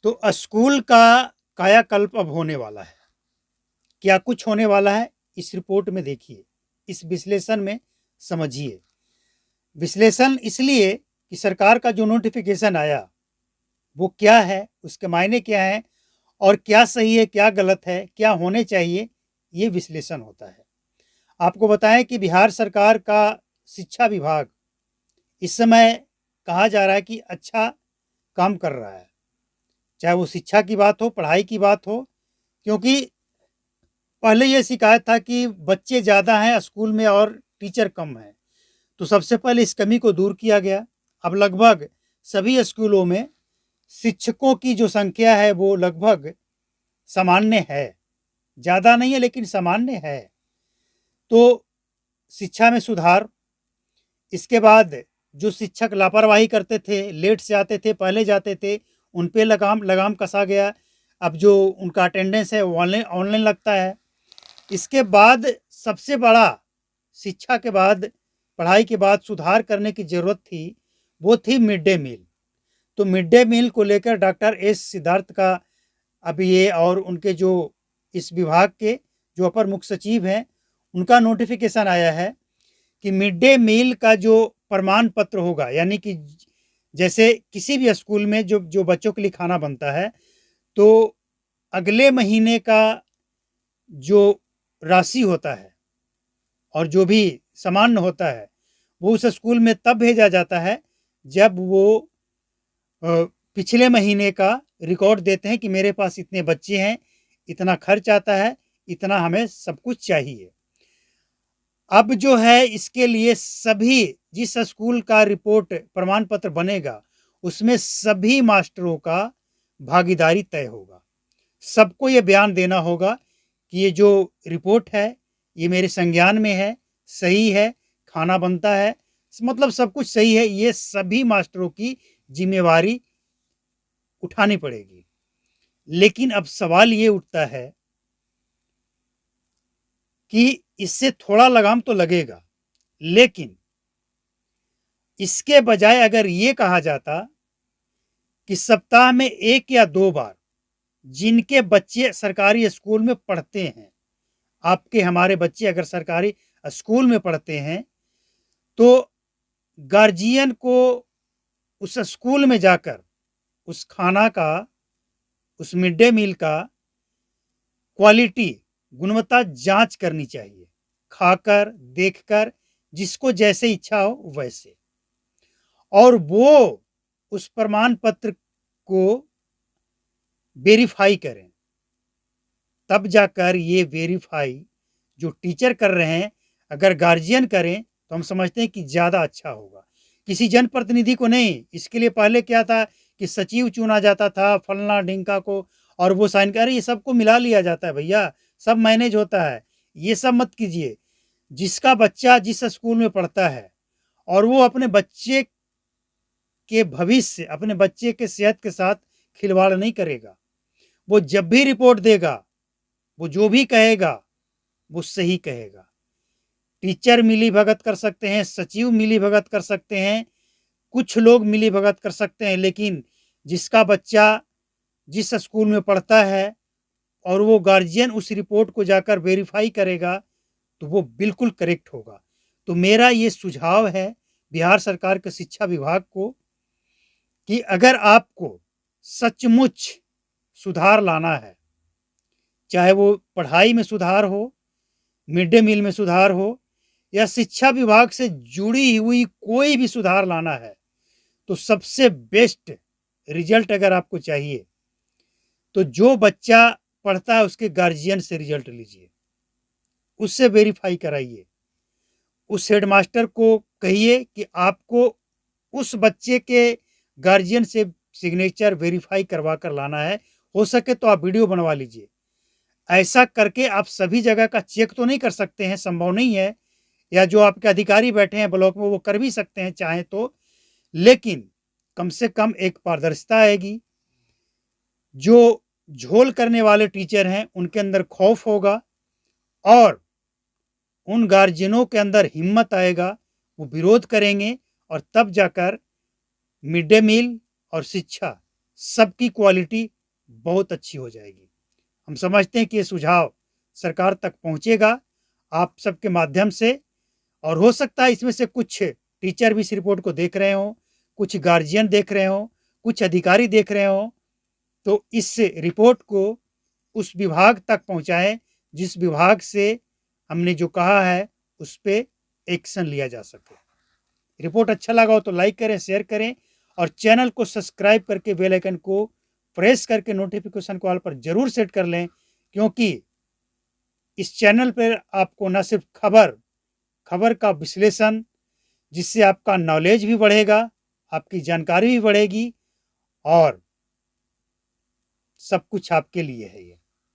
तो स्कूल का कायाकल्प अब होने वाला है। क्या कुछ होने वाला है इस रिपोर्ट में देखिए, इस विश्लेषण में समझिए। विश्लेषण इसलिए कि सरकार का जो नोटिफिकेशन आया वो क्या है, उसके मायने क्या हैं और क्या सही है क्या गलत है, क्या होने चाहिए, ये विश्लेषण होता है। आपको बताएं कि बिहार सरकार का शिक्षा विभाग इस समय कहा जा रहा है कि अच्छा काम कर रहा है, चाहे वो शिक्षा की बात हो, पढ़ाई की बात हो। क्योंकि पहले ये शिकायत था कि बच्चे ज़्यादा हैं स्कूल में और टीचर कम हैं, तो सबसे पहले इस कमी को दूर किया गया। अब लगभग सभी स्कूलों में शिक्षकों की जो संख्या है वो लगभग सामान्य है, ज़्यादा नहीं है लेकिन सामान्य है। तो शिक्षा में सुधार। इसके बाद जो शिक्षक लापरवाही करते थे, लेट से आते थे, पहले जाते थे, उन पे लगाम लगाम कसा गया। अब जो उनका अटेंडेंस है वो ऑनलाइन ऑनलाइन लगता है। इसके बाद सबसे बड़ा शिक्षा के बाद, पढ़ाई के बाद सुधार करने की ज़रूरत थी, वो थी मिड डे मील। तो मिड डे मील को लेकर डॉक्टर एस सिद्धार्थ का अब ये और उनके जो इस विभाग के जो अपर मुख्य सचिव हैं, उनका नोटिफिकेशन आया है कि मिड डे मील का जो प्रमाण पत्र होगा, यानी कि जैसे किसी भी स्कूल में जो जो बच्चों के लिए खाना बनता है, तो अगले महीने का जो राशि होता है और जो भी सामान्य होता है वो उस स्कूल में तब भेजा जाता है जब वो पिछले महीने का रिकॉर्ड देते हैं कि मेरे पास इतने बच्चे हैं, इतना खर्च आता है, इतना हमें सब कुछ चाहिए। अब जो है इसके लिए सभी, जिस स्कूल का रिपोर्ट प्रमाण पत्र बनेगा उसमें सभी मास्टरों का भागीदारी तय होगा। सबको ये बयान देना होगा कि ये जो रिपोर्ट है ये मेरे संज्ञान में है, सही है, खाना बनता है, मतलब सब कुछ सही है, ये सभी मास्टरों की जिम्मेवारी उठानी पड़ेगी। लेकिन अब सवाल ये उठता है कि इससे थोड़ा लगाम तो लगेगा, लेकिन इसके बजाय अगर ये कहा जाता कि सप्ताह में 1 या 2 बार जिनके बच्चे सरकारी स्कूल में पढ़ते हैं, आपके हमारे बच्चे अगर सरकारी स्कूल में पढ़ते हैं, तो गार्जियन को उस स्कूल में जाकर उस खाना का, उस मिड डे मील का क्वालिटी, गुणवत्ता जांच करनी चाहिए, खाकर देखकर, जिसको जैसे इच्छा हो वैसे, और वो उस प्रमाण पत्र को वेरीफाई करें। तब जाकर ये वेरीफाई जो टीचर कर रहे हैं अगर गार्जियन करें तो हम समझते हैं कि ज़्यादा अच्छा होगा, किसी जनप्रतिनिधि को नहीं। इसके लिए पहले क्या था कि सचिव चुना जाता था, फलना ढिंका को, और वो साइन कर, ये सबको मिला लिया जाता है भैया, सब मैनेज होता है, ये सब मत कीजिए। जिसका बच्चा जिस स्कूल में पढ़ता है और वो अपने बच्चे के भविष्य, अपने बच्चे के सेहत के साथ खिलवाड़ नहीं करेगा, वो जब भी रिपोर्ट देगा वो जो भी कहेगा वो सही कहेगा। टीचर मिली भगत कर सकते हैं, सचिव मिली भगत कर सकते हैं, कुछ लोग मिली भगत कर सकते हैं, लेकिन जिसका बच्चा जिस स्कूल में पढ़ता है और वो गार्जियन उस रिपोर्ट को जाकर वेरीफाई करेगा तो वो बिल्कुल करेक्ट होगा। तो मेरा ये सुझाव है बिहार सरकार के शिक्षा विभाग को कि अगर आपको सचमुच सुधार लाना है, चाहे वो पढ़ाई में सुधार हो, मिड डे मील में सुधार हो, या शिक्षा विभाग से जुड़ी हुई कोई भी सुधार लाना है, तो सबसे बेस्ट रिजल्ट अगर आपको चाहिए तो जो बच्चा पढ़ता है उसके गार्जियन से रिजल्ट लीजिए, उससे वेरीफाई कराइए। उस हेडमास्टर को कहिए कि आपको उस बच्चे के गार्जियन से सिग्नेचर वेरीफाई करवा कर लाना है। हो सके तो आप वीडियो बनवा लीजिए। ऐसा करके आप सभी जगह का चेक तो नहीं कर सकते हैं, संभव नहीं है, या जो आपके अधिकारी बैठे हैं ब्लॉक में वो कर भी सकते हैं चाहें तो, लेकिन कम से कम एक पारदर्शिता आएगी। जो झोल करने वाले टीचर हैं उनके अंदर खौफ होगा और उन गार्जियनों के अंदर हिम्मत आएगा, वो विरोध करेंगे, और तब जाकर मिड डे मील और शिक्षा सबकी क्वालिटी बहुत अच्छी हो जाएगी। हम समझते हैं कि ये सुझाव सरकार तक पहुंचेगा आप सबके माध्यम से, और हो सकता है इसमें से कुछ टीचर भी इस रिपोर्ट को देख रहे हों, कुछ गार्जियन देख रहे हों, कुछ अधिकारी देख रहे हों, तो इस रिपोर्ट को उस विभाग तक पहुंचाएं जिस विभाग से हमने जो कहा है उस पर एक्शन लिया जा सके। रिपोर्ट अच्छा लगा हो तो लाइक करें, शेयर करें और चैनल को सब्सक्राइब करके बेल आइकन को प्रेस करके नोटिफिकेशन को ऑल पर जरूर सेट कर लें, क्योंकि इस चैनल पर आपको न सिर्फ खबर का विश्लेषण, जिससे आपका नॉलेज भी बढ़ेगा, आपकी जानकारी भी बढ़ेगी और सब कुछ आपके लिए है ये।